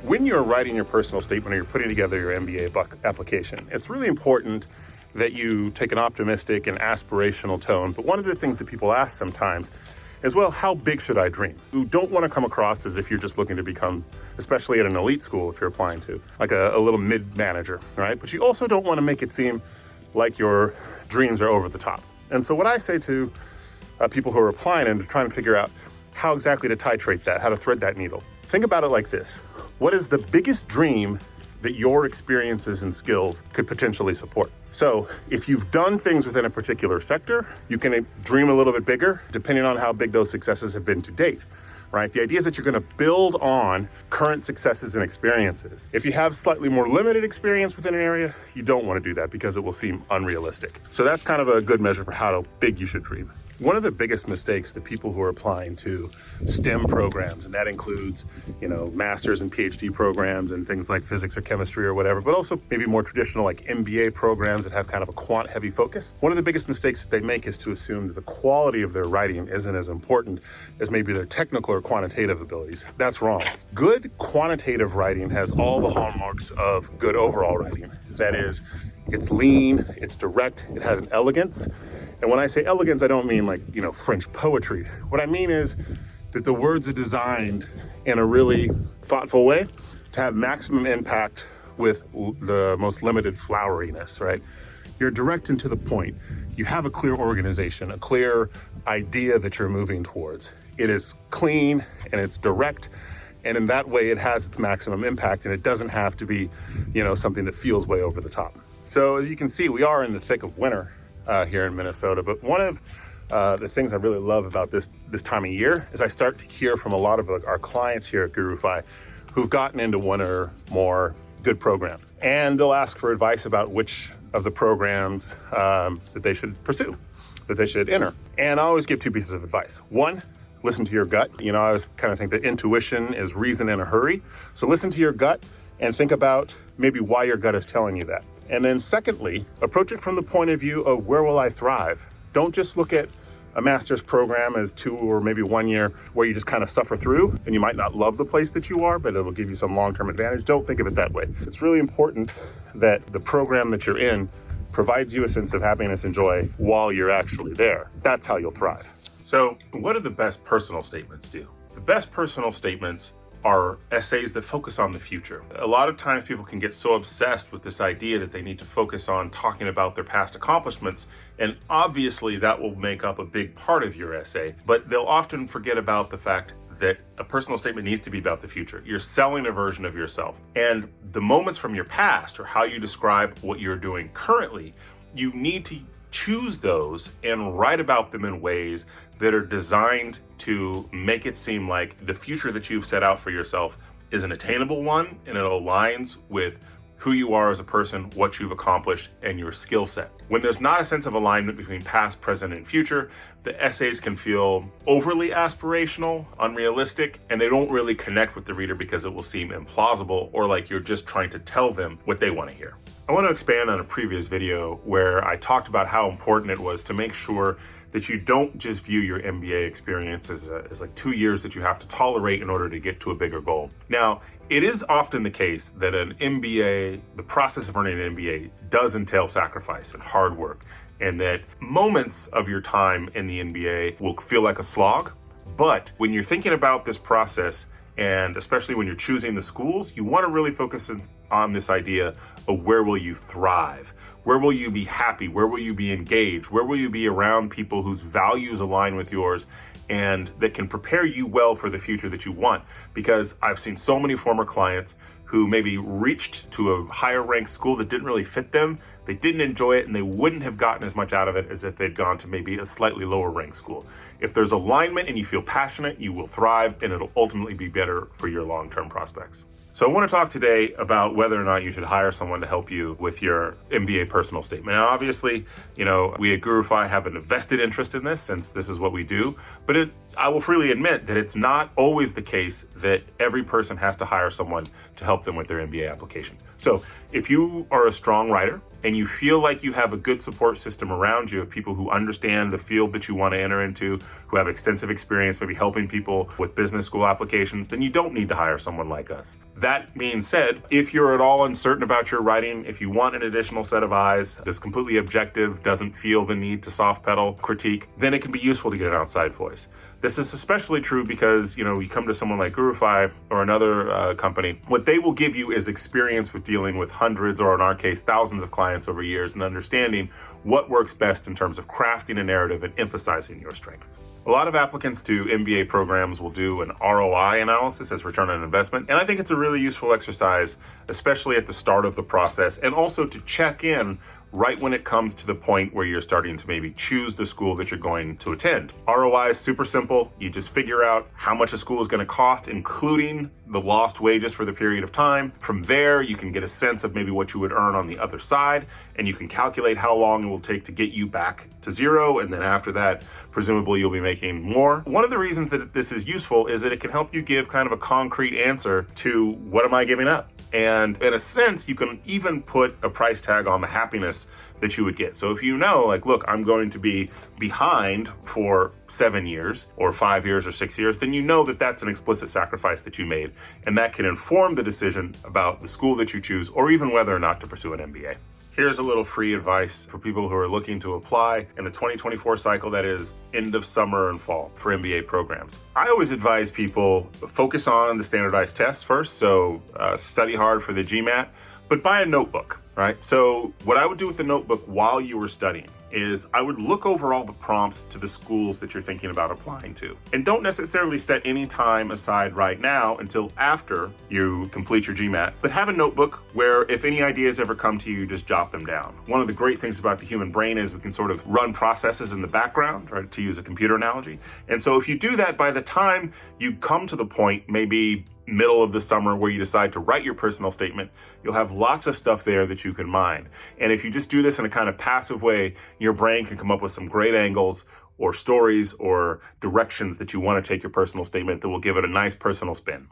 When you're writing your personal statement or you're putting together your MBA application, it's really important that you take an optimistic and aspirational tone. But one of the things that people ask sometimes is, well, how big should I dream? You don't want to come across as if you're just looking to become, especially at an elite school if you're applying to, like a little mid-manager, right? But you also don't want to make it seem like your dreams are over the top. And so what I say to people who are applying and trying to figure out how exactly to titrate that, how to thread that needle, think about it like this. What is the biggest dream that your experiences and skills could potentially support? So if you've done things within a particular sector, you can dream a little bit bigger depending on how big those successes have been to date, right? The idea is that you're going to build on current successes and experiences. If you have slightly more limited experience within an area, you don't want to do that because it will seem unrealistic. So that's kind of a good measure for how big you should dream. One of the biggest mistakes that people who are applying to STEM programs, and that includes, master's and PhD programs and things like physics or chemistry or whatever, but also maybe more traditional like MBA programs that have kind of a quant heavy focus. One of the biggest mistakes that they make is to assume that the quality of their writing isn't as important as maybe their technical or quantitative abilities. That's wrong. Good quantitative writing has all the hallmarks of good overall writing. That is, it's lean, it's direct, it has an elegance. And when I say elegance, I don't mean like, French poetry. What I mean is that the words are designed in a really thoughtful way to have maximum impact with the most limited floweriness, right? You're direct and to the point. You have a clear organization, a clear idea that you're moving towards. It is clean and it's direct. And in that way, it has its maximum impact, and it doesn't have to be, something that feels way over the top. So as you can see, we are in the thick of winter here in Minnesota. But one of the things I really love about this time of year is I start to hear from a lot of our clients here at GuruFi who've gotten into one or more good programs. And they'll ask for advice about which of the programs that they should pursue, that they should enter. And I always give two pieces of advice. One, listen to your gut. I always kind of think that intuition is reason in a hurry. So listen to your gut and think about maybe why your gut is telling you that. And then secondly, approach it from the point of view of where will I thrive? Don't just look at a master's program as 2 or maybe 1 year where you just kind of suffer through and you might not love the place that you are, but it'll give you some long-term advantage. Don't think of it that way. It's really important that the program that you're in provides you a sense of happiness and joy while you're actually there. That's how you'll thrive. So what do the best personal statements do? The best personal statements are essays that focus on the future. A lot of times people can get so obsessed with this idea that they need to focus on talking about their past accomplishments, and obviously that will make up a big part of your essay, but they'll often forget about the fact that a personal statement needs to be about the future. You're selling a version of yourself, and the moments from your past or how you describe what you're doing currently, you need to choose those and write about them in ways that are designed to make it seem like the future that you've set out for yourself is an attainable one, and it aligns with who you are as a person, what you've accomplished, and your skill set. When there's not a sense of alignment between past, present, and future, the essays can feel overly aspirational, unrealistic, and they don't really connect with the reader because it will seem implausible or like you're just trying to tell them what they want to hear. I want to expand on a previous video where I talked about how important it was to make sure that you don't just view your MBA experience as like 2 years that you have to tolerate in order to get to a bigger goal. Now, it is often the case that an MBA, the process of earning an MBA, does entail sacrifice and hard work, and that moments of your time in the MBA will feel like a slog. But when you're thinking about this process, and especially when you're choosing the schools, you want to really focus on this idea of where will you thrive? Where will you be happy? Where will you be engaged? Where will you be around people whose values align with yours and that can prepare you well for the future that you want? Because I've seen so many former clients who maybe reached to a higher ranked school that didn't really fit them. They didn't enjoy it, and they wouldn't have gotten as much out of it as if they'd gone to maybe a slightly lower ranked school. If there's alignment and you feel passionate, you will thrive, and it'll ultimately be better for your long-term prospects. So I want to talk today about whether or not you should hire someone to help you with your MBA personal statement. Now, obviously, we at GuruFi have a vested interest in this since this is what we do, but I will freely admit that it's not always the case that every person has to hire someone to help help them with their MBA application. So if you are a strong writer and you feel like you have a good support system around you of people who understand the field that you want to enter into, who have extensive experience, maybe helping people with business school applications, then you don't need to hire someone like us. That being said, if you're at all uncertain about your writing, if you want an additional set of eyes that's completely objective, doesn't feel the need to soft pedal critique, then it can be useful to get an outside voice. This is especially true because, you come to someone like Gurufy or another company, what they will give you is experience with dealing with hundreds, or in our case, thousands of clients over years, and understanding what works best in terms of crafting a narrative and emphasizing your strengths. A lot of applicants to MBA programs will do an ROI analysis as return on investment, and I think it's a really useful exercise, especially at the start of the process, and also to check in right when it comes to the point where you're starting to maybe choose the school that you're going to attend. ROI is super simple. You just figure out how much a school is going to cost, including the lost wages for the period of time. From there, you can get a sense of maybe what you would earn on the other side, and you can calculate how long it will take to get you back to zero, and then after that, presumably you'll be making more. One of the reasons that this is useful is that it can help you give kind of a concrete answer to what am I giving up? And in a sense, you can even put a price tag on the happiness that you would get. So if you know, like, look, I'm going to be behind for 7 years or 5 years or 6 years, then you know that that's an explicit sacrifice that you made. And that can inform the decision about the school that you choose, or even whether or not to pursue an MBA. Here's a little free advice for people who are looking to apply in the 2024 cycle, that is end of summer and fall, for MBA programs. I always advise people focus on the standardized tests first, so study hard for the GMAT, but buy a notebook, right? So what I would do with the notebook while you were studying is I would look over all the prompts to the schools that you're thinking about applying to. And don't necessarily set any time aside right now until after you complete your GMAT, but have a notebook where if any ideas ever come to you, just jot them down. One of the great things about the human brain is we can sort of run processes in the background, right, to use a computer analogy. And so if you do that, by the time you come to the point, maybe middle of the summer, where you decide to write your personal statement, you'll have lots of stuff there that you can mine. And if you just do this in a kind of passive way, your brain can come up with some great angles or stories or directions that you want to take your personal statement that will give it a nice personal spin.